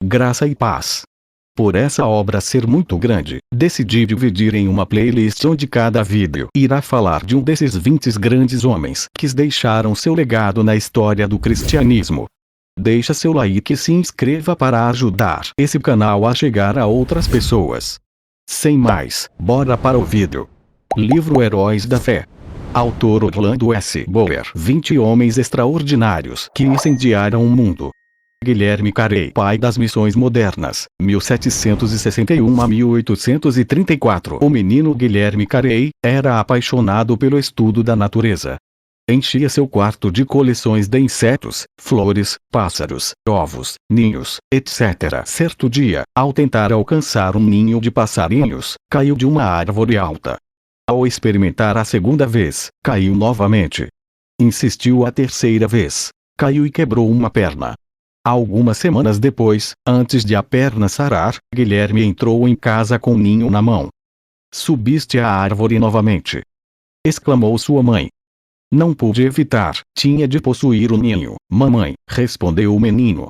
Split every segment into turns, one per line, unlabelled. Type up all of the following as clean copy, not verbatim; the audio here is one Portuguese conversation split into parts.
graça e paz. Por essa obra ser muito grande, decidi dividir em uma playlist onde cada vídeo irá falar de um desses 20 grandes homens que deixaram seu legado na história do cristianismo. Deixa seu like e se inscreva para ajudar esse canal a chegar a outras pessoas. Sem mais, bora para o vídeo. Livro Heróis da Fé. Autor Orlando S. Bower. 20 homens extraordinários que incendiaram o mundo. Guilherme Carey, pai das missões modernas, 1761 a 1834. O menino Guilherme Carey era apaixonado pelo estudo da natureza. Enchia seu quarto de coleções de insetos, flores, pássaros, ovos, ninhos, etc. Certo dia, ao tentar alcançar um ninho de passarinhos, caiu de uma árvore alta. Ao experimentar a segunda vez, caiu novamente. Insistiu a terceira vez. Caiu e quebrou uma perna. Algumas semanas depois, antes de a perna sarar, Guilherme entrou em casa com o ninho na mão. "Subiste à árvore novamente?" exclamou sua mãe. "Não pude evitar, tinha de possuir o ninho, mamãe", respondeu o menino.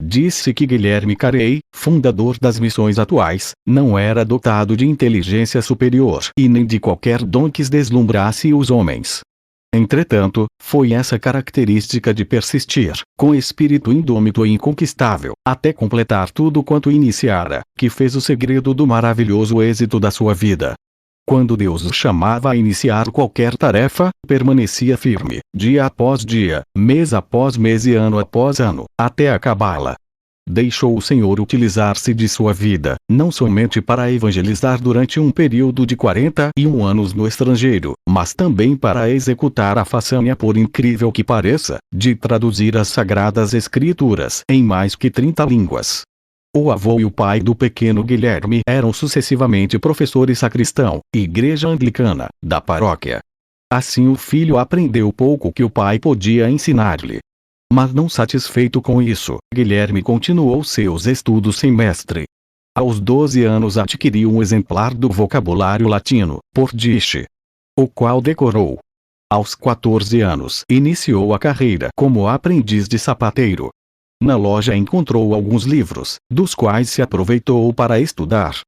Disse que Guilherme Carey, fundador das missões atuais, não era dotado de inteligência superior e nem de qualquer dom que deslumbrasse os homens. Entretanto, foi essa característica de persistir, com espírito indômito e inconquistável, até completar tudo quanto iniciara, que fez o segredo do maravilhoso êxito da sua vida. Quando Deus o chamava a iniciar qualquer tarefa, permanecia firme, dia após dia, mês após mês e ano após ano, até acabá-la. Deixou o Senhor utilizar-se de sua vida, não somente para evangelizar durante um período de 41 anos no estrangeiro, mas também para executar a façanha, por incrível que pareça, de traduzir as Sagradas Escrituras em mais que 30 línguas. O avô e o pai do pequeno Guilherme eram sucessivamente professores sacristão, igreja anglicana, da paróquia. Assim o filho aprendeu pouco que o pai podia ensinar-lhe. Mas não satisfeito com isso, Guilherme continuou seus estudos sem mestre. Aos 12 anos adquiriu um exemplar do vocabulário latino, por Diche, o qual decorou. Aos 14 anos, iniciou a carreira como aprendiz de sapateiro. Na loja encontrou alguns livros, dos quais se aproveitou para estudar.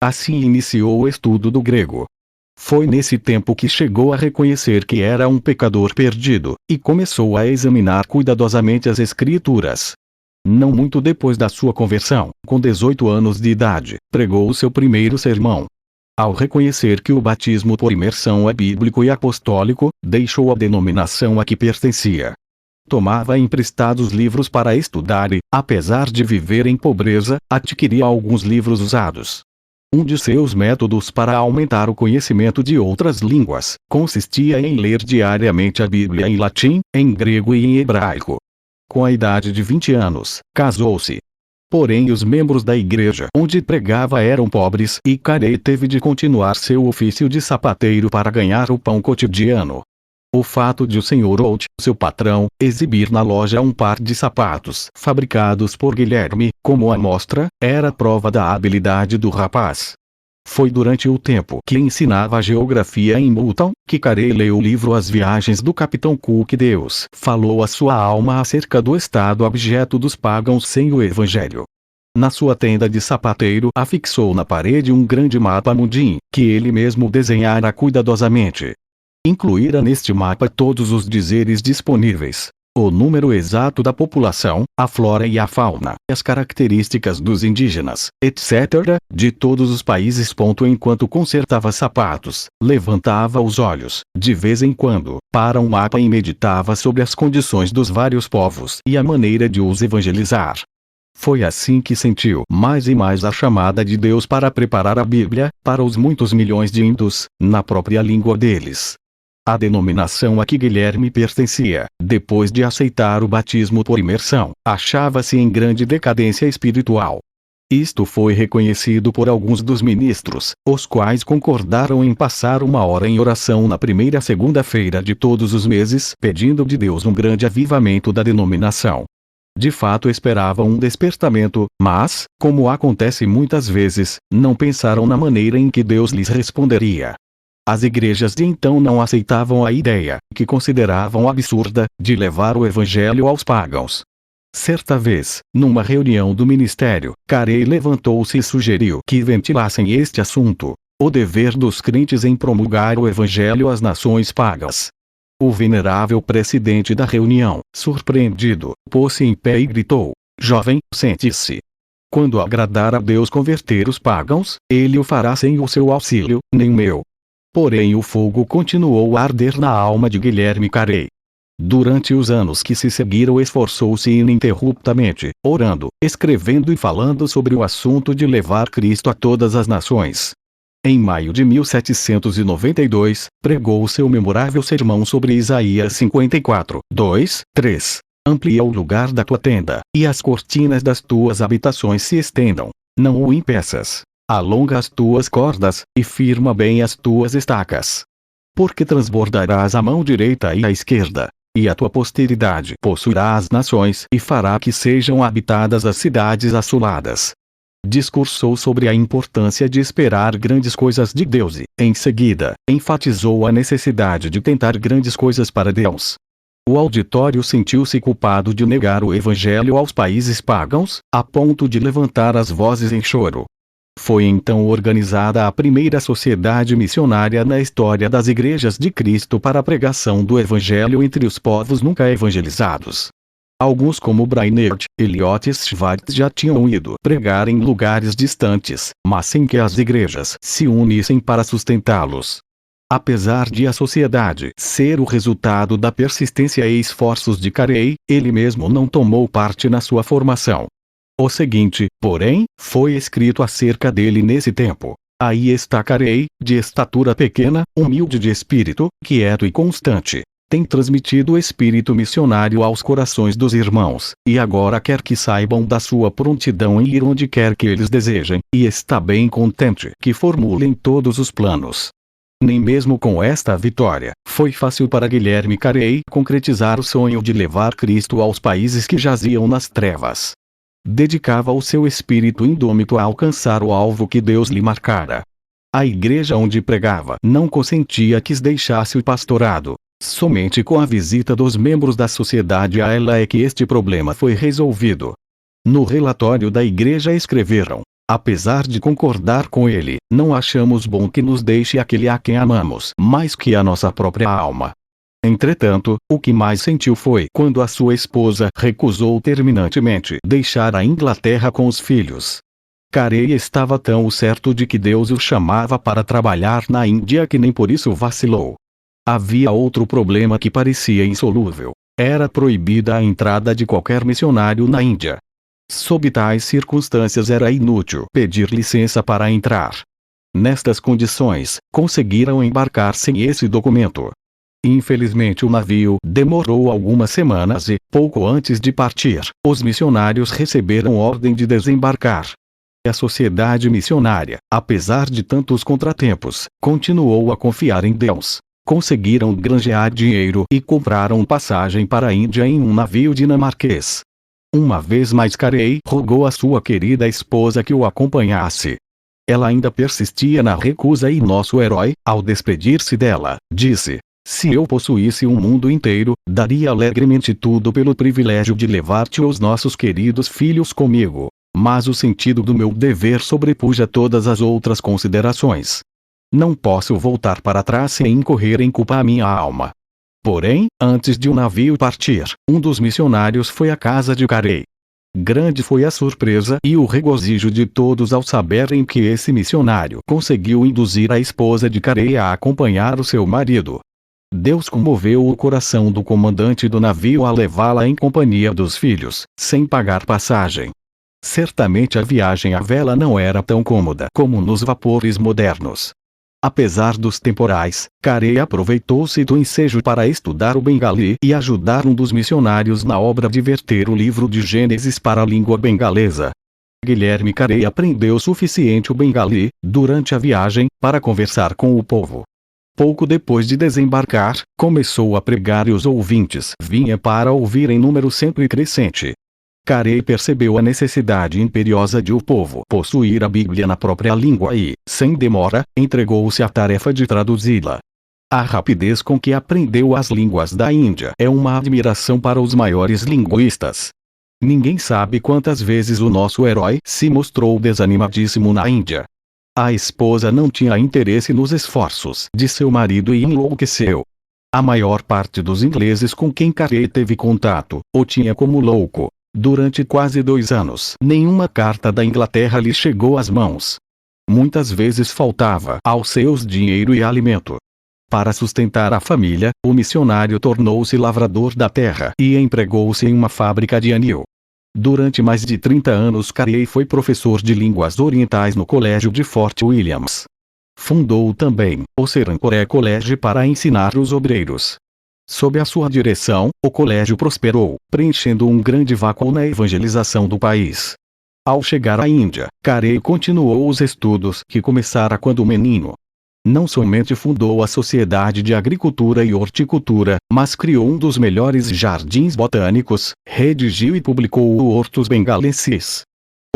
Assim iniciou o estudo do grego. Foi nesse tempo que chegou a reconhecer que era um pecador perdido, e começou a examinar cuidadosamente as Escrituras. Não muito depois da sua conversão, com 18 anos de idade, pregou o seu primeiro sermão. Ao reconhecer que o batismo por imersão é bíblico e apostólico, deixou a denominação a que pertencia. Tomava emprestados livros para estudar e, apesar de viver em pobreza, adquiria alguns livros usados. Um de seus métodos para aumentar o conhecimento de outras línguas consistia em ler diariamente a Bíblia em latim, em grego e em hebraico. Com a idade de 20 anos, casou-se. Porém, os membros da igreja onde pregava eram pobres e Carey teve de continuar seu ofício de sapateiro para ganhar o pão cotidiano. O fato de o Sr. Holt, seu patrão, exibir na loja um par de sapatos fabricados por Guilherme, como amostra, era prova da habilidade do rapaz. Foi durante o tempo que ensinava geografia em Moulton, que Carey leu o livro As Viagens do Capitão Cook. Deus falou à sua alma acerca do estado abjeto dos pagãos sem o Evangelho. Na sua tenda de sapateiro afixou na parede um grande mapa mundim, que ele mesmo desenhara cuidadosamente. Incluíra neste mapa todos os dizeres disponíveis, o número exato da população, a flora e a fauna, as características dos indígenas, etc., de todos os países. Enquanto consertava sapatos, levantava os olhos, de vez em quando, para um mapa e meditava sobre as condições dos vários povos e a maneira de os evangelizar. Foi assim que sentiu mais e mais a chamada de Deus para preparar a Bíblia, para os muitos milhões de índios, na própria língua deles. A denominação a que Guilherme pertencia, depois de aceitar o batismo por imersão, achava-se em grande decadência espiritual. Isto foi reconhecido por alguns dos ministros, os quais concordaram em passar 1 hora em oração na primeira segunda-feira de todos os meses, pedindo de Deus um grande avivamento da denominação. De fato esperavam um despertamento, mas, como acontece muitas vezes, não pensaram na maneira em que Deus lhes responderia. As igrejas de então não aceitavam a ideia, que consideravam absurda, de levar o evangelho aos pagãos. Certa vez, numa reunião do ministério, Carey levantou-se e sugeriu que ventilassem este assunto: o dever dos crentes em promulgar o evangelho às nações pagas. O venerável presidente da reunião, surpreendido, pôs-se em pé e gritou: jovem, sente-se. Quando agradar a Deus converter os pagãos, ele o fará sem o seu auxílio, nem o meu. Porém o fogo continuou a arder na alma de Guilherme Carey. Durante os anos que se seguiram esforçou-se ininterruptamente, orando, escrevendo e falando sobre o assunto de levar Cristo a todas as nações. Em maio de 1792, pregou o seu memorável sermão sobre Isaías 54, 2, 3. Amplia o lugar da tua tenda, e as cortinas das tuas habitações se estendam. Não o impeças. Alonga as tuas cordas, e firma bem as tuas estacas. Porque transbordarás a mão direita e a esquerda, e a tua posteridade possuirá as nações e fará que sejam habitadas as cidades assoladas. Discursou sobre a importância de esperar grandes coisas de Deus e, em seguida, enfatizou a necessidade de tentar grandes coisas para Deus. O auditório sentiu-se culpado de negar o evangelho aos países pagãos, a ponto de levantar as vozes em choro. Foi então organizada a primeira sociedade missionária na história das igrejas de Cristo para a pregação do evangelho entre os povos nunca evangelizados. Alguns como Brainerd, Eliot e Schwartz já tinham ido pregar em lugares distantes, mas sem que as igrejas se unissem para sustentá-los. Apesar de a sociedade ser o resultado da persistência e esforços de Carey, ele mesmo não tomou parte na sua formação. O seguinte, porém, foi escrito acerca dele nesse tempo: aí está Carey, de estatura pequena, humilde de espírito, quieto e constante. Tem transmitido o espírito missionário aos corações dos irmãos, e agora quer que saibam da sua prontidão em ir onde quer que eles desejem, e está bem contente que formulem todos os planos. Nem mesmo com esta vitória, foi fácil para Guilherme Carey concretizar o sonho de levar Cristo aos países que jaziam nas trevas. Dedicava o seu espírito indômito a alcançar o alvo que Deus lhe marcara. A igreja onde pregava não consentia que deixasse o pastorado. Somente com a visita dos membros da sociedade a ela é que este problema foi resolvido. No relatório da igreja escreveram: apesar de concordar com ele, não achamos bom que nos deixe aquele a quem amamos mais que a nossa própria alma. Entretanto, o que mais sentiu foi quando a sua esposa recusou terminantemente deixar a Inglaterra com os filhos. Carey estava tão certo de que Deus o chamava para trabalhar na Índia que nem por isso vacilou. Havia outro problema que parecia insolúvel: era proibida a entrada de qualquer missionário na Índia. Sob tais circunstâncias era inútil pedir licença para entrar. Nestas condições, conseguiram embarcar sem esse documento. Infelizmente o navio demorou algumas semanas e, pouco antes de partir, os missionários receberam ordem de desembarcar. A sociedade missionária, apesar de tantos contratempos, continuou a confiar em Deus. Conseguiram granjear dinheiro e compraram passagem para a Índia em um navio dinamarquês. Uma vez mais Carey rogou a sua querida esposa que o acompanhasse. Ela ainda persistia na recusa e nosso herói, ao despedir-se dela, disse: se eu possuísse um mundo inteiro, daria alegremente tudo pelo privilégio de levar-te os nossos queridos filhos comigo. Mas o sentido do meu dever sobrepuja todas as outras considerações. Não posso voltar para trás sem incorrer em culpa a minha alma. Porém, antes de o navio partir, um dos missionários foi à casa de Carey. Grande foi a surpresa e o regozijo de todos ao saberem que esse missionário conseguiu induzir a esposa de Carey a acompanhar o seu marido. Deus comoveu o coração do comandante do navio a levá-la em companhia dos filhos, sem pagar passagem. Certamente a viagem à vela não era tão cômoda como nos vapores modernos. Apesar dos temporais, Carey aproveitou-se do ensejo para estudar o bengali e ajudar um dos missionários na obra de verter o livro de Gênesis para a língua bengalesa. Guilherme Carey aprendeu suficiente o bengali, durante a viagem, para conversar com o povo. Pouco depois de desembarcar, começou a pregar e os ouvintes vinham para ouvir em número sempre crescente. Carey percebeu a necessidade imperiosa de o povo possuir a Bíblia na própria língua e, sem demora, entregou-se à tarefa de traduzi-la. A rapidez com que aprendeu as línguas da Índia é uma admiração para os maiores linguistas. Ninguém sabe quantas vezes o nosso herói se mostrou desanimadíssimo na Índia. A esposa não tinha interesse nos esforços de seu marido e enlouqueceu. A maior parte dos ingleses com quem Carey teve contato, o tinha como louco. Durante quase 2 anos, nenhuma carta da Inglaterra lhe chegou às mãos. Muitas vezes faltava aos seus dinheiro e alimento. Para sustentar a família, o missionário tornou-se lavrador da terra e empregou-se em uma fábrica de anil. Durante mais de 30 anos Carey foi professor de línguas orientais no colégio de Fort Williams. Fundou também o Serancoré College para ensinar os obreiros. Sob a sua direção, o colégio prosperou, preenchendo um grande vácuo na evangelização do país. Ao chegar à Índia, Carey continuou os estudos que começara quando menino. Não somente fundou a Sociedade de Agricultura e Horticultura, mas criou um dos melhores jardins botânicos, redigiu e publicou o Hortus Bengalensis.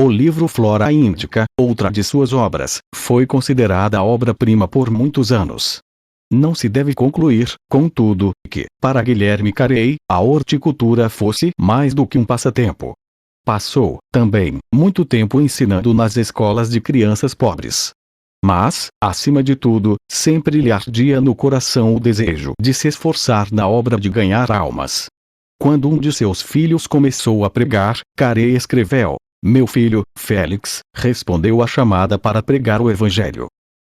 O livro Flora Indica, outra de suas obras, foi considerada a obra-prima por muitos anos. Não se deve concluir, contudo, que, para Guilherme Carey, a horticultura fosse mais do que um passatempo. Passou, também, muito tempo ensinando nas escolas de crianças pobres. Mas, acima de tudo, sempre lhe ardia no coração o desejo de se esforçar na obra de ganhar almas. Quando um de seus filhos começou a pregar, Carey escreveu: "Meu filho, Félix, respondeu à chamada para pregar o Evangelho."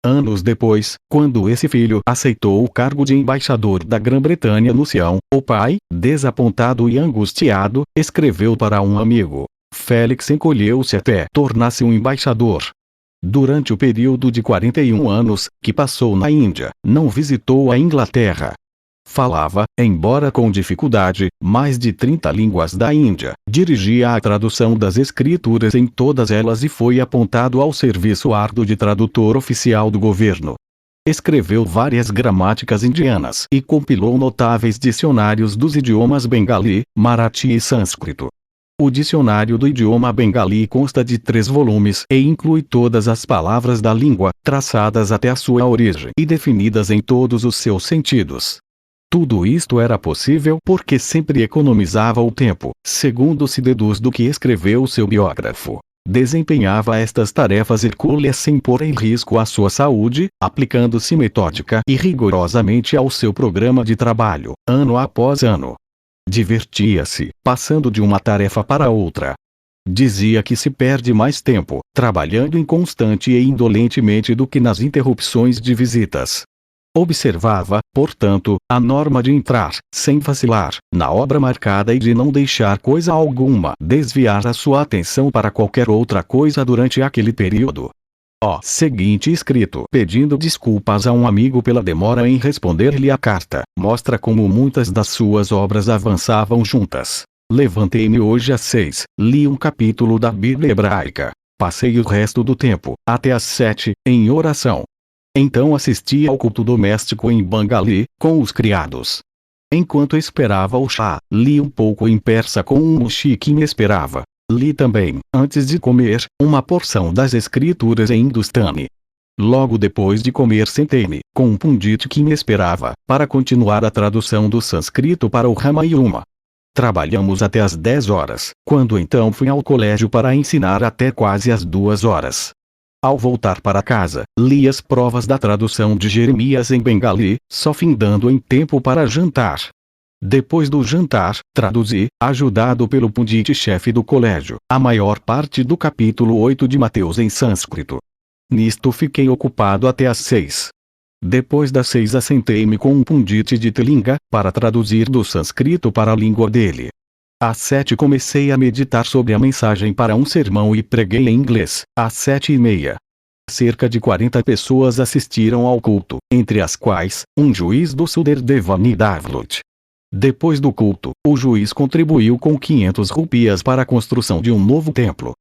Anos depois, quando esse filho aceitou o cargo de embaixador da Grã-Bretanha no Sião, o pai, desapontado e angustiado, escreveu para um amigo. Félix encolheu-se até tornar-se um embaixador. Durante o período de 41 anos, que passou na Índia, não visitou a Inglaterra. Falava, embora com dificuldade, mais de 30 línguas da Índia, dirigia a tradução das escrituras em todas elas e foi apontado ao serviço árduo de tradutor oficial do governo. Escreveu várias gramáticas indianas e compilou notáveis dicionários dos idiomas bengali, marathi e sânscrito. O dicionário do idioma bengali consta de 3 volumes e inclui todas as palavras da língua, traçadas até a sua origem e definidas em todos os seus sentidos. Tudo isto era possível porque sempre economizava o tempo, segundo se deduz do que escreveu seu biógrafo. Desempenhava estas tarefas hercúleas sem pôr em risco a sua saúde, aplicando-se metódica e rigorosamente ao seu programa de trabalho, ano após ano. Divertia-se, passando de uma tarefa para outra. Dizia que se perde mais tempo, trabalhando inconstante e indolentemente do que nas interrupções de visitas. Observava, portanto, a norma de entrar, sem vacilar, na obra marcada e de não deixar coisa alguma desviar a sua atenção para qualquer outra coisa durante aquele período. O seguinte escrito pedindo desculpas a um amigo pela demora em responder-lhe a carta, mostra como muitas das suas obras avançavam juntas. Levantei-me hoje às 6, li um capítulo da Bíblia hebraica. Passei o resto do tempo, até às 7, em oração. Então assisti ao culto doméstico em Bengali, com os criados. Enquanto esperava o chá, li um pouco em persa com um mushi que me esperava. Li também, antes de comer, uma porção das escrituras em hindustani. Logo depois de comer sentei-me, com um pundit que me esperava, para continuar a tradução do sânscrito para o Ramayana. Trabalhamos até às 10 horas, quando então fui ao colégio para ensinar até quase às 2 horas. Ao voltar para casa, li as provas da tradução de Jeremias em Bengali, só findando em tempo para jantar. Depois do jantar, traduzi, ajudado pelo pundit-chefe do colégio, a maior parte do capítulo 8 de Mateus em sânscrito. Nisto fiquei ocupado até às 6. Depois das 6 assentei-me com um pundit de Telinga, para traduzir do sânscrito para a língua dele. Às 7 comecei a meditar sobre a mensagem para um sermão e preguei em inglês, às 7:30. Cerca de 40 pessoas assistiram ao culto, entre as quais, um juiz do Sudher Devani Davlut. Depois do culto, o juiz contribuiu com 500 rupias para a construção de um novo templo.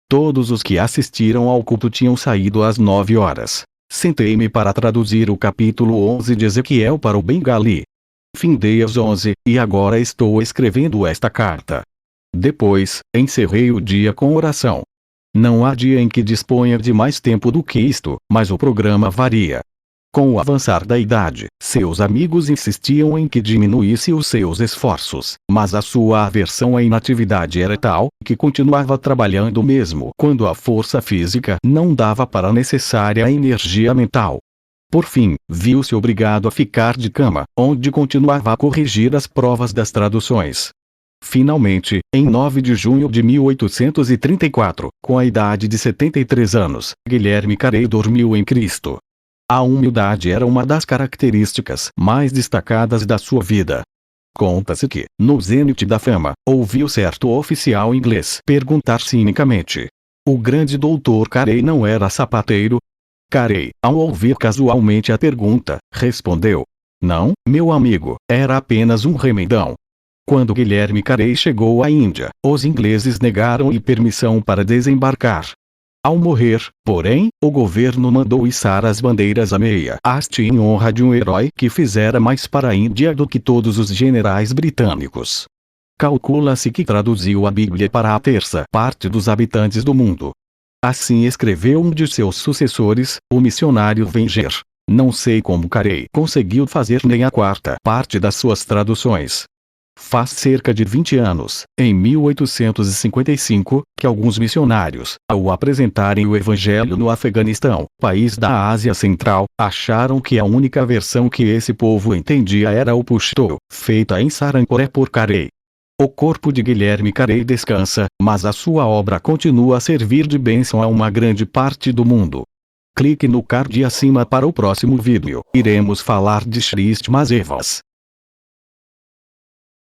Todos os que assistiram ao culto tinham saído às 9 horas. Sentei-me para traduzir o capítulo 11 de Ezequiel para o Bengali. Findei às 11, e agora estou escrevendo esta carta. Depois, encerrei o dia com oração. Não há dia em que disponha de mais tempo do que isto, mas o programa varia. Com o avançar da idade, seus amigos insistiam em que diminuísse os seus esforços, mas a sua aversão à inatividade era tal, que continuava trabalhando mesmo quando a força física não dava para a necessária energia mental. Por fim, viu-se obrigado a ficar de cama, onde continuava a corrigir as provas das traduções. Finalmente, em 9 de junho de 1834, com a idade de 73 anos, Guilherme Carey dormiu em Cristo. A humildade era uma das características mais destacadas da sua vida. Conta-se que, no zênite da fama, ouviu certo oficial inglês perguntar cinicamente: o grande doutor Carey não era sapateiro? Carey, ao ouvir casualmente a pergunta, respondeu: não, meu amigo, era apenas um remendão. Quando Guilherme Carey chegou à Índia, os ingleses negaram-lhe permissão para desembarcar. Ao morrer, porém, o governo mandou içar as bandeiras a meia haste em honra de um herói que fizera mais para a Índia do que todos os generais britânicos. Calcula-se que traduziu a Bíblia para a terça parte dos habitantes do mundo. Assim escreveu um de seus sucessores, o missionário Wenger. Não sei como Carey conseguiu fazer nem a quarta parte das suas traduções. Faz cerca de 20 anos, em 1855, que alguns missionários, ao apresentarem o Evangelho no Afeganistão, país da Ásia Central, acharam que a única versão que esse povo entendia era o Pushto, feita em Sarancoré por Carey. O corpo de Guilherme Carey descansa, mas a sua obra continua a servir de bênção a uma grande parte do mundo. Clique no card acima para o próximo vídeo. Iremos falar de Sri Isthmas Evans.